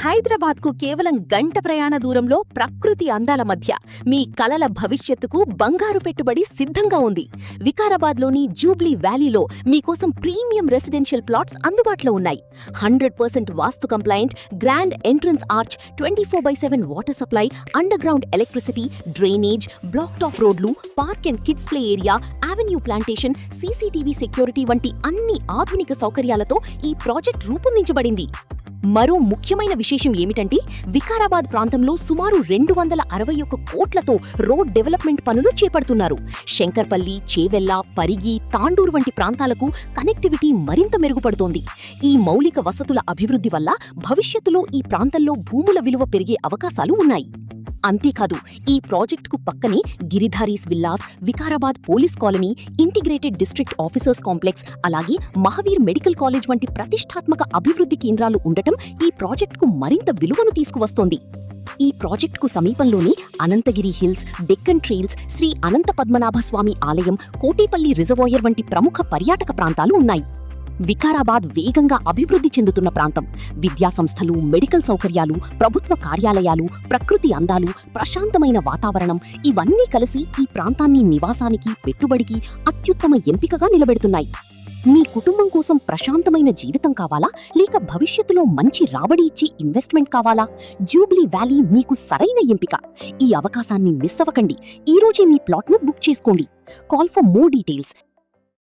హైదరాబాద్కు కేవలం గంట ప్రయాణ దూరంలో ప్రకృతి అందాల మధ్య మీ కలల భవిష్యత్తుకు బంగారు పెట్టుబడి సిద్ధంగా ఉంది. వికారాబాద్లోని జూబ్లీ వ్యాలీలో మీకోసం ప్రీమియం రెసిడెన్షియల్ ప్లాట్స్ అందుబాటులో ఉన్నాయి. 100% vastu compliant, grand entrance arch, 24/7 water supply, underground electricity, drainage, black top రోడ్లు, park and kids play area, avenue plantation, CCTV security వంటి అన్ని ఆధునిక సౌకర్యాలతో ఈ ప్రాజెక్ట్ రూపొందించబడింది. మరో ముఖ్యమైన విశేషం ఏమిటంటే, వికారాబాద్ ప్రాంతంలో సుమారు 261 కోట్లతో రోడ్ డెవలప్మెంట్ పనులు చేపడుతున్నారు. శంకర్పల్లి, చేవెళ్ల, పరిగి, తాండూరు వంటి ప్రాంతాలకు కనెక్టివిటీ మరింత మెరుగుపడుతోంది. ఈ మౌలిక వసతుల అభివృద్ధి వల్ల భవిష్యత్తులో ఈ ప్రాంతంలో భూముల విలువ పెరిగే అవకాశాలు ఉన్నాయి. అంతేకాదు, ఈ ప్రాజెక్టుకు పక్కనే Giridharis villas, Vikarabad police colony, integrated district officers complex, అలాగే మహావీర్ మెడికల్ కాలేజ్ వంటి ప్రతిష్టాత్మక అభివృద్ధి కేంద్రాలు ఉండటం ఈ ప్రాజెక్టుకు మరింత విలువను తీసుకువస్తోంది. ఈ ప్రాజెక్టుకు సమీపంలోనే అనంతగిరి హిల్స్, డెక్కన్ ట్రైల్స్, శ్రీ అనంత పద్మనాభస్వామి ఆలయం, కోటేపల్లి రిజర్వాయర్ వంటి ప్రముఖ పర్యాటక ప్రాంతాలు ఉన్నాయి. వికారాబాద్ వేగంగా అభివృద్ధి చెందుతున్న ప్రాంతం. విద్యాసంస్థలు, మెడికల్ సౌకర్యాలు, ప్రభుత్వ కార్యాలయాలు, ప్రకృతి అందాలు, ప్రశాంతమైన వాతావరణం ఇవన్నీ కలిసి ఈ ప్రాంతాన్ని నివాసానికి, పెట్టుబడికి అత్యుత్తమ ఎంపికగా నిలబెడుతున్నాయి. మీ కుటుంబం కోసం ప్రశాంతమైన జీవితం కావాలా, లేక భవిష్యత్తులో మంచి రాబడి ఇచ్చే ఇన్వెస్ట్మెంట్ కావాలా? జూబ్లీ వ్యాలీ మీకు సరైన ఎంపిక. ఈ అవకాశాన్ని మిస్ అవ్వకండి. ఈ రోజే మీ ప్లాట్ను బుక్ చేసుకోండి. Call for more details